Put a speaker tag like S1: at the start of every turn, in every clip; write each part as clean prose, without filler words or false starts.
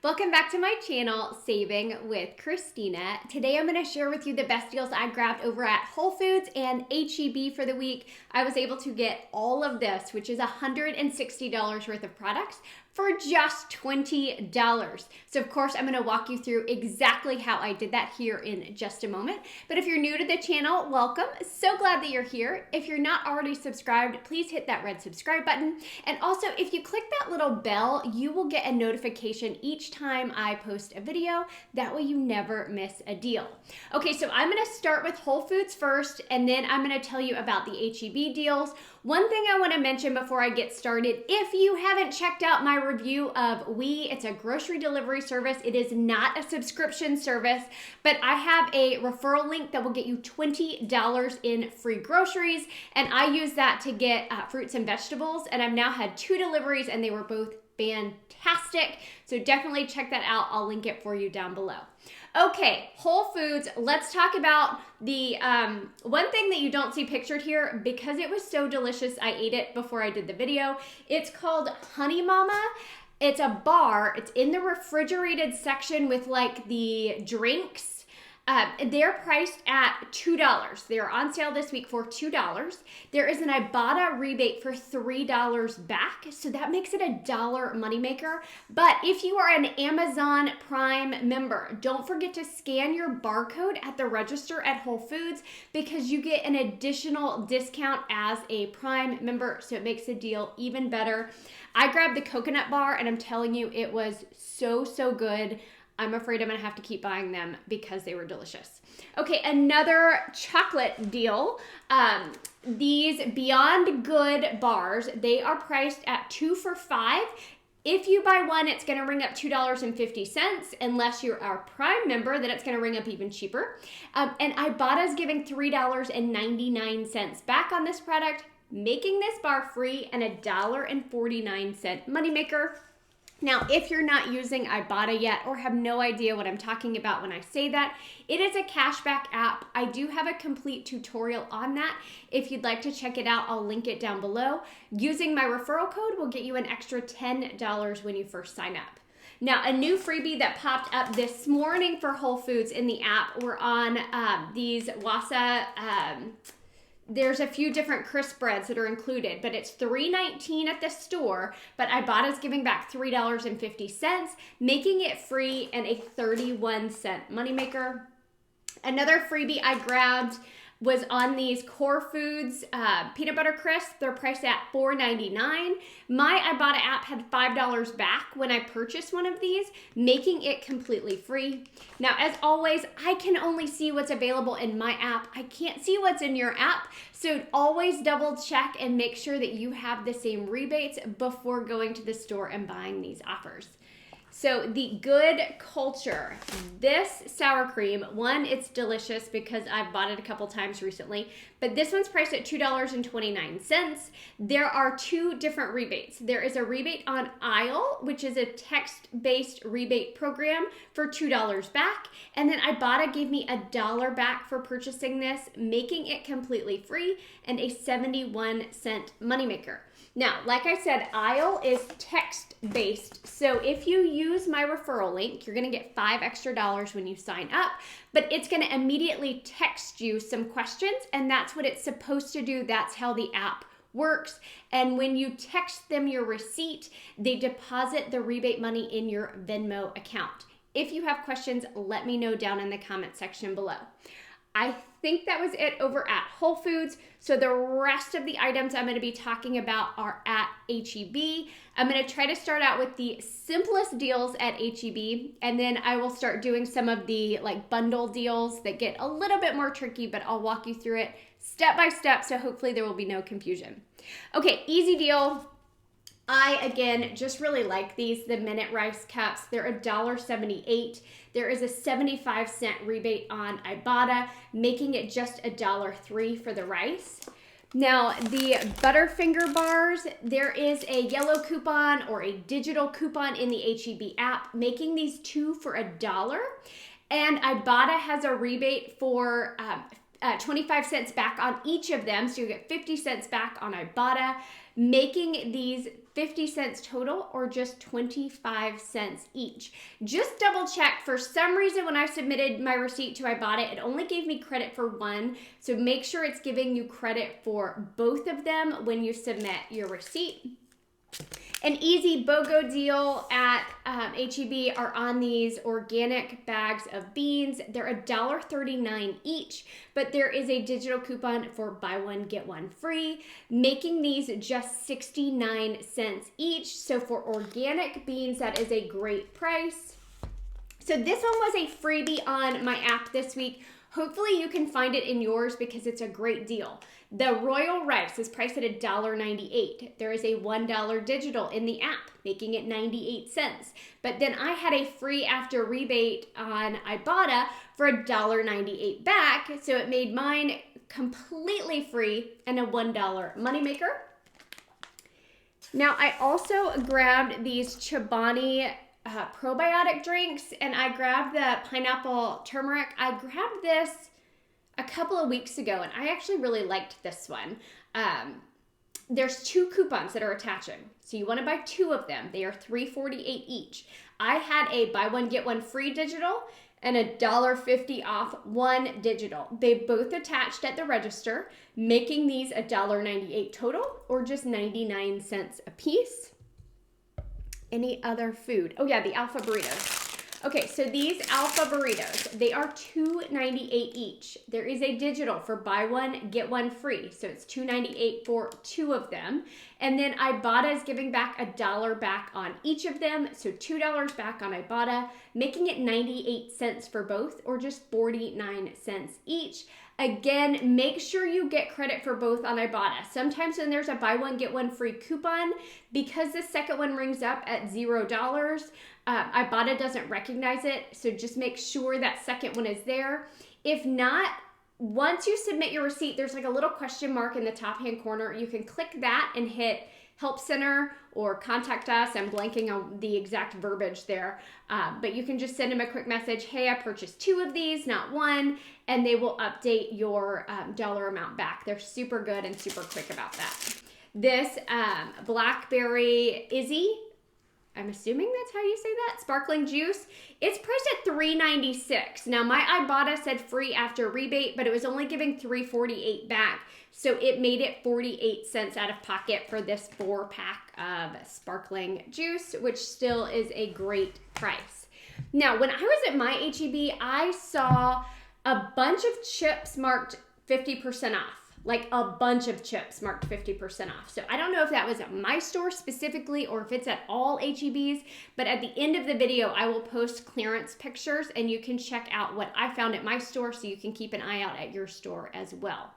S1: Welcome back to my channel, Saving with Christina. Today I'm going to share with you the best deals I grabbed over at Whole Foods and HEB for the week. I was able to get all of this, which is $160 worth of products, for just $20. So of course, I'm gonna walk you through exactly how I did that here in just a moment. But if you're new to the channel, welcome. So glad that you're here. If you're not already subscribed, please hit that red subscribe button. And also, if you click that little bell, you will get a notification each time I post a video. That way you never miss a deal. Okay, so I'm gonna start with Whole Foods first, and then I'm gonna tell you about the HEB deals. One thing I wanna mention before I get started, if you haven't checked out my review of Oui, it's a grocery delivery service. It is not a subscription service, but I have a referral link that will get you $20 in free groceries, and I use that to get fruits and vegetables, and I've now had 2 deliveries, and they were both fantastic. So definitely check that out. I'll link it for you down below. Okay, Whole Foods, let's talk about the one thing that you don't see pictured here because it was so delicious. I ate it before I did the video. It's called Honey Mama. It's a bar. It's in the refrigerated section with like the drinks. They're priced at $2. They're on sale this week for $2. There is an Ibotta rebate for $3 back, so that makes it a $1 moneymaker. But if you are an Amazon Prime member, don't forget to scan your barcode at the register at Whole Foods because you get an additional discount as a Prime member, so it makes the deal even better. I grabbed the coconut bar, and I'm telling you, it was so good. I'm afraid I'm gonna have to keep buying them because they were delicious. Okay, another chocolate deal. These Beyond Good bars, they are priced at 2 for $5. If you buy one, it's gonna ring up $2.50. Unless you're our Prime member, then it's gonna ring up even cheaper. And Ibotta is giving $3.99 back on this product, making this bar free and a $1.49 moneymaker. Now, if you're not using Ibotta yet or have no idea what I'm talking about when I say that, it is a cashback app. I do have a complete tutorial on that. If you'd like to check it out, I'll link it down below. Using my referral code will get you an extra $10 when you first sign up. Now, a new freebie that popped up this morning for Whole Foods in the app were on these Wasa there's a few different crisp breads that are included, but it's $3.19 at the store, but Ibotta's giving back $3.50, making it free and a 31-cent moneymaker. Another freebie I grabbed was on these Core Foods peanut butter crisp. They're priced at $4.99. My Ibotta app had $5 back when I purchased one of these, making it completely free. Now, as always, I can only see what's available in my app. I can't see what's in your app, so always double check and make sure that you have the same rebates before going to the store and buying these offers. So the Good Culture, this sour cream, one, it's delicious because I've bought it a couple times recently, but this one's priced at $2.29. There are 2 different rebates. There is a rebate on Aisle, which is a text-based rebate program for $2 back, and then Ibotta gave me $1 back for purchasing this, making it completely free and a 71-cent moneymaker. Now, like I said, Aisle is text-based, so if you use my referral link, you're gonna get $5 extra when you sign up, but it's gonna immediately text you some questions, and that's what it's supposed to do. That's how the app works. And when you text them your receipt, they deposit the rebate money in your Venmo account. If you have questions, let me know down in the comment section below. I think that was it over at Whole Foods. So the rest of the items I'm going to be talking about are at HEB. I'm going to try to start out with the simplest deals at HEB, and then I will start doing some of the like bundle deals that get a little bit more tricky, but I'll walk you through it step by step, so hopefully there will be no confusion. Okay, easy deal. I, again, just really like these, the Minute Rice Cups. They're $1.78. There is a 75-cent rebate on Ibotta, making it just $1.03 for the rice. Now, the Butterfinger Bars, there is a yellow coupon or a digital coupon in the HEB app, making these 2 for $1. And Ibotta has a rebate for 25 cents back on each of them, so you get 50 cents back on Ibotta. making these 50 cents total or just 25 cents each. Just double check. For some reason, when I submitted my receipt to Ibotta, it only gave me credit for one. So make sure it's giving you credit for both of them when you submit your receipt. An easy BOGO deal at HEB are on these organic bags of beans. They're $1.39 each, but there is a digital coupon for buy one, get one free, making these just 69 cents each. So for organic beans, that is a great price. So this one was a freebie on my app this week. Hopefully you can find it in yours because it's a great deal. The Royal Rice is priced at $1.98. There is a $1 digital in the app, making it 98 cents. But then I had a free after rebate on Ibotta for $1.98 back, so it made mine completely free and a $1 moneymaker. Now I also grabbed these Chobani probiotic drinks, and I grabbed the pineapple turmeric. I grabbed this a couple of weeks ago, and I actually really liked this one. There's 2 coupons that are attaching, so you want to buy 2 of them. They are $3.48 each. I had a buy one get one free digital and $1.50 off one digital. They both attached at the register, making these $1.98 total or just 99 cents a piece. Any other food? Oh yeah, the Alpha Burritos. Okay, so these Alpha Burritos, they are $2.98 each. There is a digital for buy one, get one free. So it's $2.98 for 2 of them. And then Ibotta is giving back $1 back on each of them. So $2 back on Ibotta, making it 98 cents for both or just 49 cents each. Again, make sure you get credit for both on Ibotta. Sometimes when there's a buy one, get one free coupon, because the second one rings up at $0, Ibotta doesn't recognize it. So just make sure that second one is there. If not, once you submit your receipt, there's like a little question mark in the top hand corner. You can click that and hit Help Center or Contact Us. I'm blanking on the exact verbiage there, but you can just send them a quick message. Hey, I purchased 2 of these, not 1, and they will update your dollar amount back. They're super good and super quick about that. This Blackberry Izzy, I'm assuming that's how you say that, sparkling juice. It's priced at $3.96. Now my Ibotta said free after rebate, but it was only giving $3.48 back. So it made it 48 cents out of pocket for this 4-pack of sparkling juice, which still is a great price. Now, when I was at my HEB, I saw a bunch of chips marked 50% off. Like a bunch of chips marked 50% off. So I don't know if that was at my store specifically or if it's at all HEBs, but at the end of the video, I will post clearance pictures and you can check out what I found at my store so you can keep an eye out at your store as well.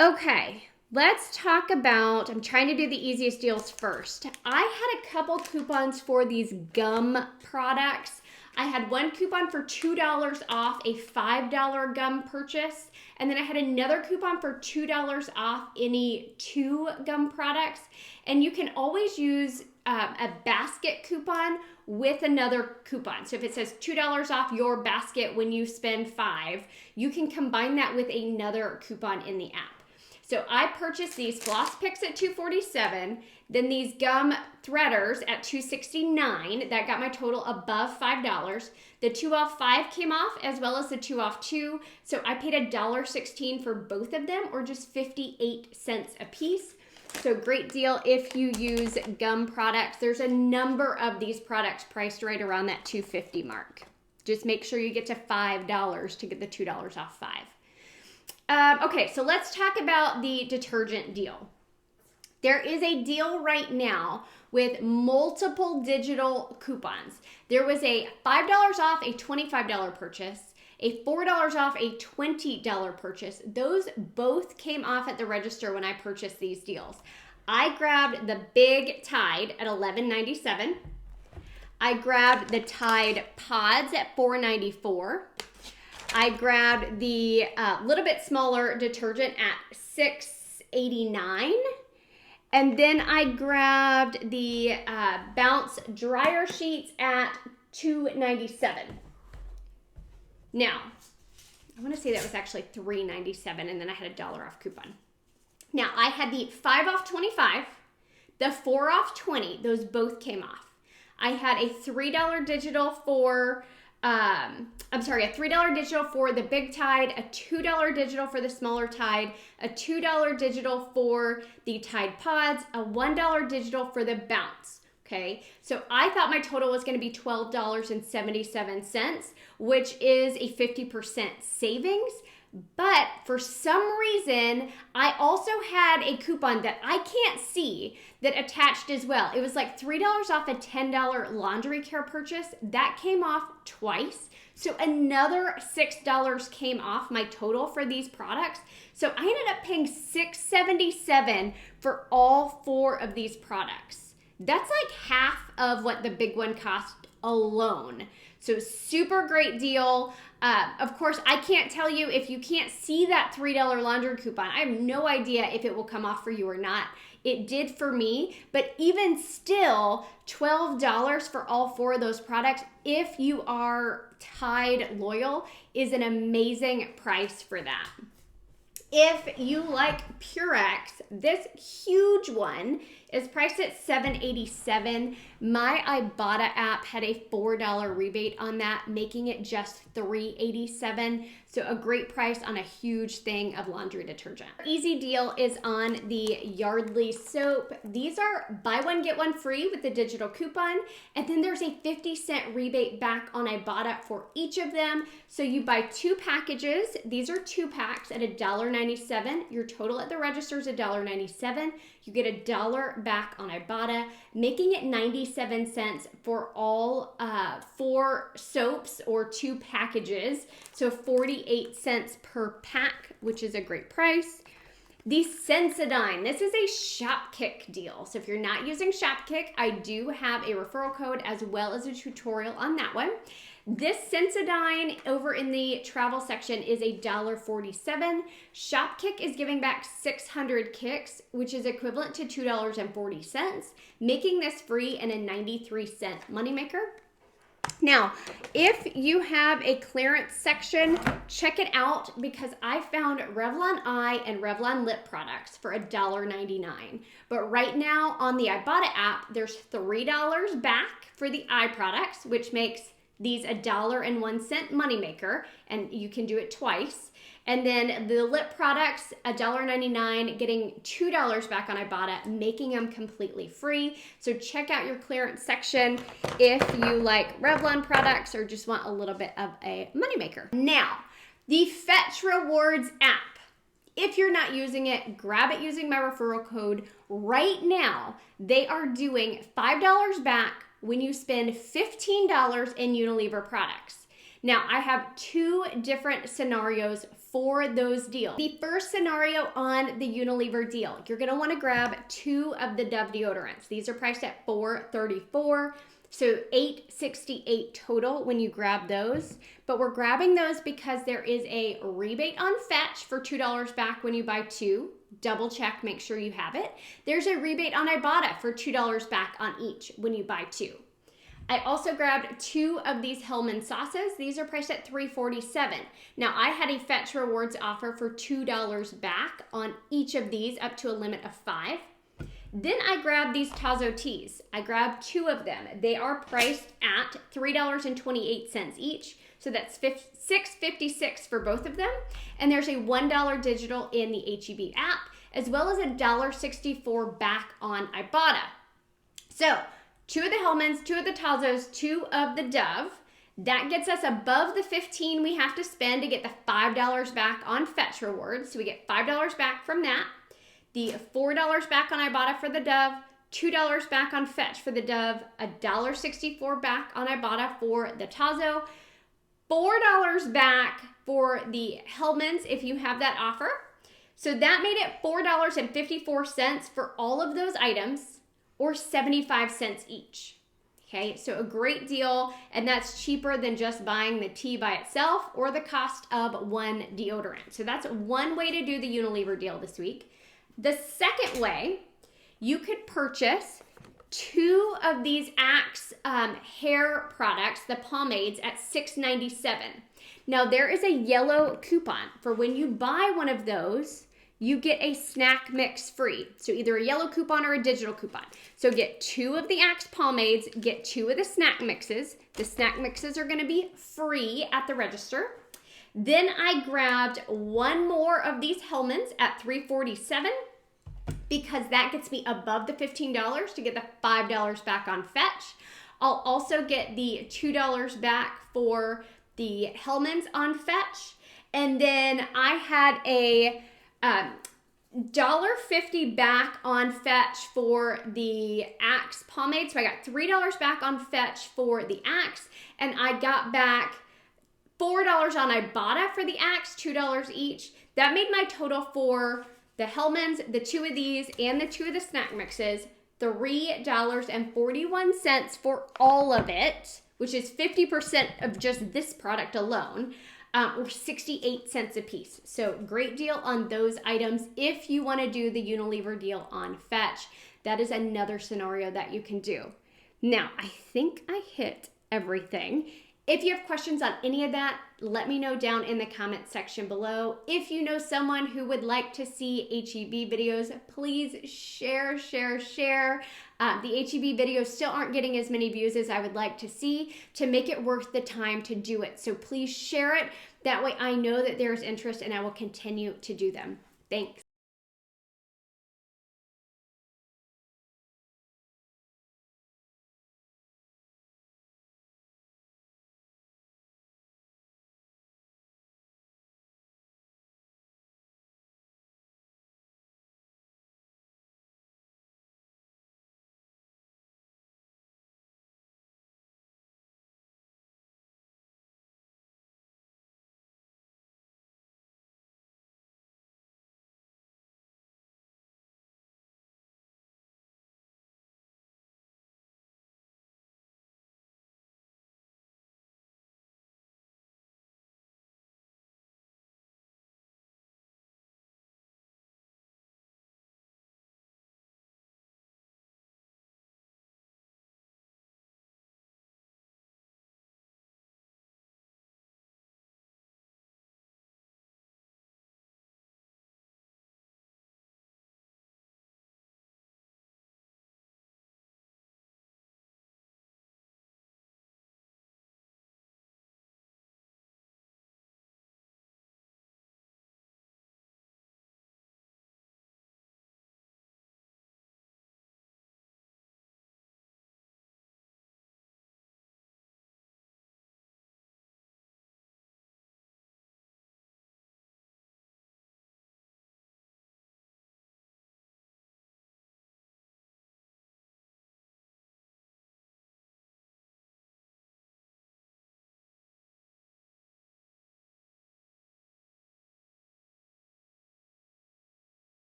S1: Okay, let's talk about, I'm trying to do the easiest deals first. I had a couple coupons for these gum products. I had one coupon for $2 off a $5 gum purchase, and then I had another coupon for $2 off any 2 gum products. And you can always use a basket coupon with another coupon. So if it says $2 off your basket when you spend $5, you can combine that with another coupon in the app. So I purchased these floss picks at $2.47, then these gum threaders at $2.69. That got my total above $5. The 2 off 5 came off as well as the 2 off 2. So I paid $1.16 for both of them or just 58 cents a piece. So great deal if you use gum products. There's a number of these products priced right around that $2.50 mark. Just make sure you get to $5 to get the $2 off 5. Okay, so let's talk about the detergent deal. There is a deal right now with multiple digital coupons. There was a $5 off a $25 purchase, a $4 off a $20 purchase. Those both came off at the register when I purchased these deals. I grabbed the big Tide at $11.97. I grabbed the Tide Pods at $4.94. I grabbed the little bit smaller detergent at $6.89. And then I grabbed the Bounce dryer sheets at $2.97. Now, I want to say that was actually $3.97 and then I had $1 off coupon. Now, I had the 5 off 25, the 4 off 20, those both came off. I had a $3 digital for, a $3 digital for the big Tide, a $2 digital for the smaller Tide, a $2 digital for the Tide Pods, a $1 digital for the Bounce. Okay, so I thought my total was going to be $12.77, which is a 50% savings. But for some reason, I also had a coupon that I can't see that attached as well. It was like $3 off a $10 laundry care purchase. That came off twice. So another $6 came off my total for these products. So I ended up paying $6.77 for all 4 of these products. That's like half of what the big one cost alone. So super great deal. Of course, I can't tell you if you can't see that $3 laundry coupon. I have no idea if it will come off for you or not. It did for me, but even still, $12 for all 4 of those products, if you are Tide loyal, is an amazing price for that. If you like Purex, this huge one is priced at $7.87. My Ibotta app had a $4 rebate on that, making it just $3.87. So a great price on a huge thing of laundry detergent. Easy deal is on the Yardley soap. These are buy one, get one free with the digital coupon. And then there's a 50-cent rebate back on Ibotta for each of them. So you buy 2 packages. These are 2 packs at $1.97. Your total at the register is $1.97. You get $1 back on Ibotta, making it 97 cents for all 4 soaps or 2 packages. So 48 cents per pack, which is a great price. The Sensodyne, this is a Shopkick deal. So if you're not using Shopkick, I do have a referral code as well as a tutorial on that one. This Sensodyne over in the travel section is $1.47. Shopkick is giving back 600 kicks, which is equivalent to $2.40, making this free and a 93-cent moneymaker. Now, if you have a clearance section, check it out because I found Revlon eye and Revlon lip products for $1.99. But right now on the Ibotta app, there's $3 back for the eye products, which makes these $1.01 moneymaker, and you can do it twice. And then the lip products, $1.99, getting $2 back on Ibotta, making them completely free. So check out your clearance section if you like Revlon products or just want a little bit of a moneymaker. Now, the Fetch Rewards app. If you're not using it, grab it using my referral code. Right now, they are doing $5 back when you spend $15 in Unilever products. Now, I have 2 different scenarios for those deals. The first scenario on the Unilever deal, you're gonna wanna grab 2 of the Dove deodorants. These are priced at $4.34, so $8.68 total when you grab those. But we're grabbing those because there is a rebate on Fetch for $2 back when you buy 2. Double check, make sure you have it. There's a rebate on Ibotta for $2 back on each when you buy 2. I also grabbed 2 of these Hellman sauces. These are priced at $3.47. Now, I had a Fetch Rewards offer for $2 back on each of these up to a limit of 5. Then I grabbed these Tazo teas. I grabbed 2 of them. They are priced at $3.28 each. So that's $6.56 for both of them. And there's a $1 digital in the HEB app, as well as $1.64 back on Ibotta. So 2 of the Hellmans, 2 of the Tazos, 2 of the Dove. That gets us above the $15 we have to spend to get the $5 back on Fetch Rewards. So we get $5 back from that. The $4 back on Ibotta for the Dove, $2 back on Fetch for the Dove, $1.64 back on Ibotta for the Tazo, $4 back for the Hellmans if you have that offer. So that made it $4.54 for all of those items, or 75 cents each. Okay, so a great deal, and that's cheaper than just buying the tea by itself or the cost of 1 deodorant. So that's one way to do the Unilever deal this week. The second way, you could purchase 2 of these Axe hair products, the pomades, at $6.97. Now, there is a yellow coupon for when you buy one of those, you get a snack mix free. So either a yellow coupon or a digital coupon. So get 2 of the Axe pomades, get 2 of the snack mixes. The snack mixes are gonna be free at the register. Then I grabbed 1 more of these Hellmann's at $3.47 because that gets me above the $15 to get the $5 back on Fetch. I'll also get the $2 back for the Hellmann's on Fetch. And then I had a $1.50 back on Fetch for the Axe pomade. So I got $3 back on Fetch for the Axe, and I got back $4 on Ibotta for the Axe, $2 each. That made my total for the Hellmann's, the 2 of these, and the 2 of the snack mixes, $3.41 for all of it, which is 50% of just this product alone. Or 68 cents a piece. So great deal on those items. If you want to do the Unilever deal on Fetch, that is another scenario that you can do. Now, I think I hit everything. If you have questions on any of that, let me know down in the comment section below. If you know someone who would like to see HEB videos, please share. The HEB videos still aren't getting as many views as I would like to see to make it worth the time to do it. So please share it. That way I know that there's interest and I will continue to do them. Thanks.